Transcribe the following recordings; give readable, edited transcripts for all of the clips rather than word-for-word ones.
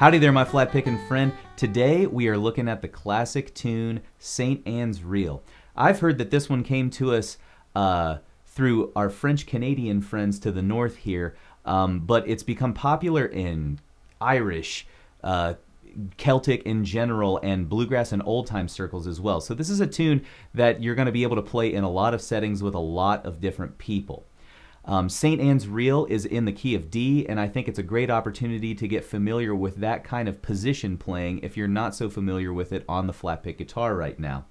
Howdy there, my flat pickin' friend. Today we are looking at the classic tune St. Anne's Reel. I've heard that this one came to us through our French-Canadian friends to the north here, but it's become popular in Irish, Celtic in general, and bluegrass and old-time circles as well. So this is a tune that you're going to be able to play in a lot of settings with a lot of different people. St. Anne's Reel is in the key of D, and I think it's a great opportunity to get familiar with that kind of position playing if you're not so familiar with it on the flat pick guitar right now.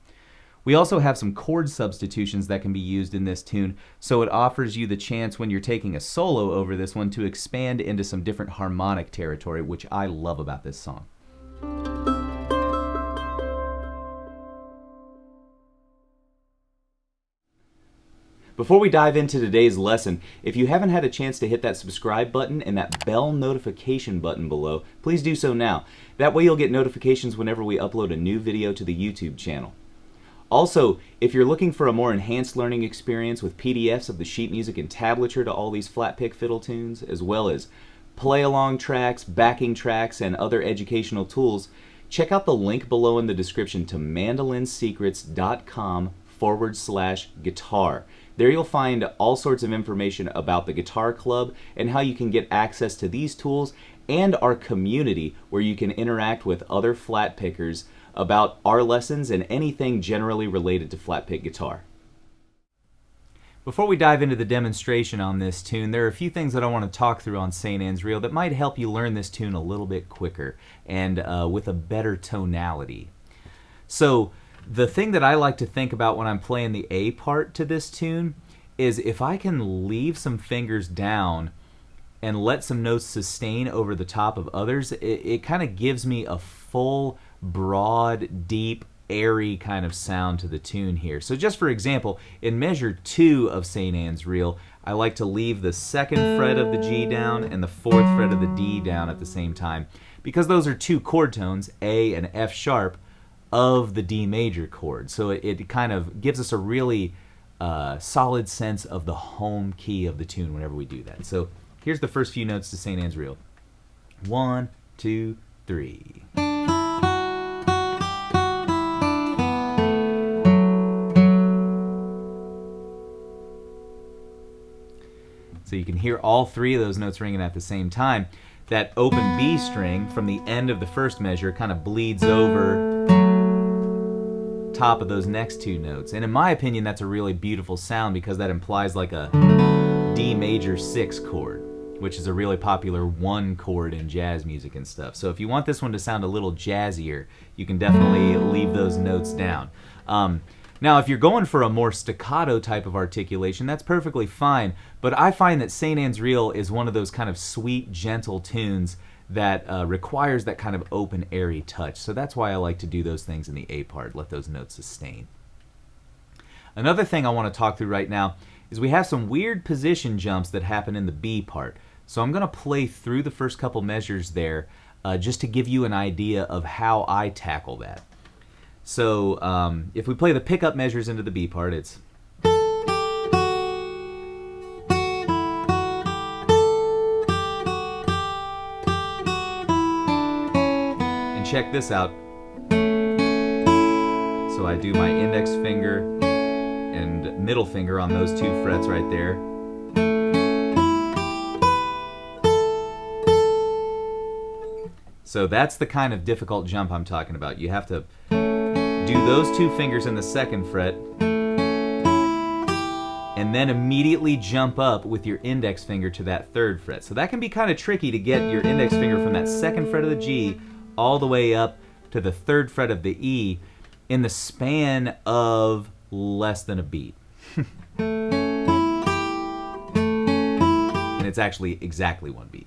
We also have some chord substitutions that can be used in this tune, so it offers you the chance when you're taking a solo over this one to expand into some different harmonic territory, which I love about this song. Before we dive into today's lesson, if you haven't had a chance to hit that subscribe button and that bell notification button below, please do so now. That way you'll get notifications whenever we upload a new video to the YouTube channel. Also, if you're looking for a more enhanced learning experience with PDFs of the sheet music and tablature to all these flat pick fiddle tunes, as well as play-along tracks, backing tracks, and other educational tools, check out the link below in the description to mandolinsecrets.com/guitar. There you'll find all sorts of information about the Guitar Club and how you can get access to these tools and our community where you can interact with other flat pickers about our lessons and anything generally related to flat pick guitar. Before we dive into the demonstration on this tune, there are a few things that I want to talk through on St. Anne's Reel that might help you learn this tune a little bit quicker and with a better tonality. So, the thing that I like to think about when I'm playing the A part to this tune is if I can leave some fingers down and let some notes sustain over the top of others, it kind of gives me a full, broad, deep, airy kind of sound to the tune here. So just for example, in measure 2 of St. Anne's Reel, I like to leave the 2nd fret of the G down and the 4th fret of the D down at the same time, because those are two chord tones, A and F sharp, of the D major chord. So it kind of gives us a really solid sense of the home key of the tune whenever we do that. So here's the first few notes to St. Anne's Reel. 1, 2, 3. So you can hear all three of those notes ringing at the same time. That open B string from the end of the first measure kind of bleeds over top of those next two notes. And in my opinion, that's a really beautiful sound because that implies like a D major 6 chord, which is a really popular 1 chord in jazz music and stuff. So if you want this one to sound a little jazzier, you can definitely leave those notes down. Now, if you're going for a more staccato type of articulation, that's perfectly fine, but I find that St. Anne's Reel is one of those kind of sweet, gentle tunes that requires that kind of open, airy touch. So that's why I like to do those things in the A part, let those notes sustain. Another thing I want to talk through right now is we have some weird position jumps that happen in the B part. So I'm going to play through the first couple measures there just to give you an idea of how I tackle that. So if we play the pickup measures into the B part, it's and check this out. So I do my index finger and middle finger on those 2 frets right there. So that's the kind of difficult jump I'm talking about. You have to do those 2 fingers in the 2nd fret and then immediately jump up with your index finger to that 3rd fret. So that can be kind of tricky to get your index finger from that 2nd fret of the G all the way up to the 3rd fret of the E in the span of less than a beat. And it's actually exactly 1 beat.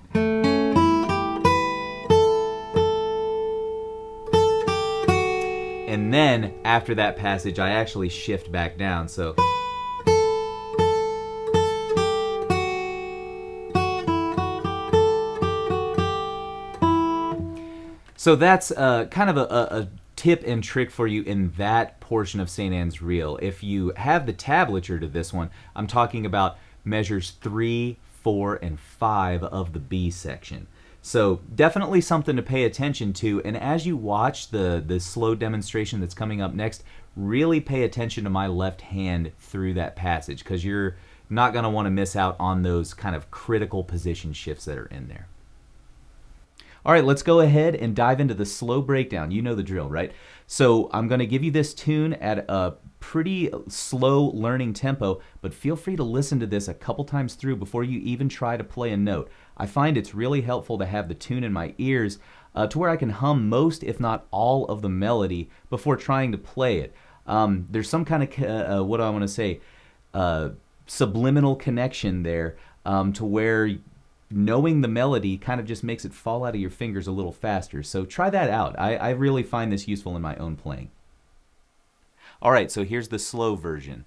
And then, after that passage, I actually shift back down, so that's kind of a tip and trick for you in that portion of St. Anne's Reel. If you have the tablature to this one, I'm talking about measures 3, 4, and 5 of the B section. So definitely something to pay attention to, and as you watch the slow demonstration that's coming up next, really pay attention to my left hand through that passage, because you're not going to want to miss out on those kind of critical position shifts that are in there. All right, let's go ahead and dive into the slow breakdown. You know the drill, right? So I'm going to give you this tune at a pretty slow learning tempo, but feel free to listen to this a couple times through before you even try to play a note. I find it's really helpful to have the tune in my ears to where I can hum most, if not all, of the melody before trying to play it. There's some kind of, what do I want to say, subliminal connection there to where knowing the melody kind of just makes it fall out of your fingers a little faster. So try that out. I really find this useful in my own playing. All right, so here's the slow version.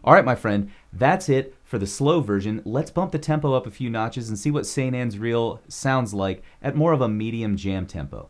All right, my friend, that's it for the slow version. Let's bump the tempo up a few notches and see what St. Anne's Reel sounds like at more of a medium jam tempo.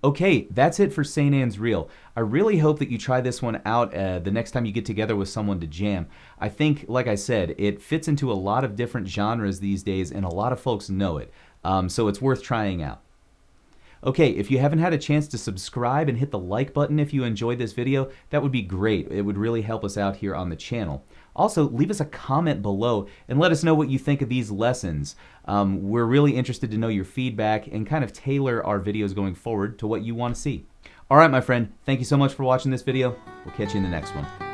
Okay, that's it for St. Anne's Reel. I really hope that you try this one out the next time you get together with someone to jam. I think, like I said, it fits into a lot of different genres these days, and a lot of folks know it. So it's worth trying out. Okay, if you haven't had a chance to subscribe and hit the like button if you enjoyed this video, that would be great. It would really help us out here on the channel. Also, leave us a comment below and let us know what you think of these lessons. We're really interested to know your feedback and kind of tailor our videos going forward to what you want to see. All right, my friend, thank you so much for watching this video. We'll catch you in the next one.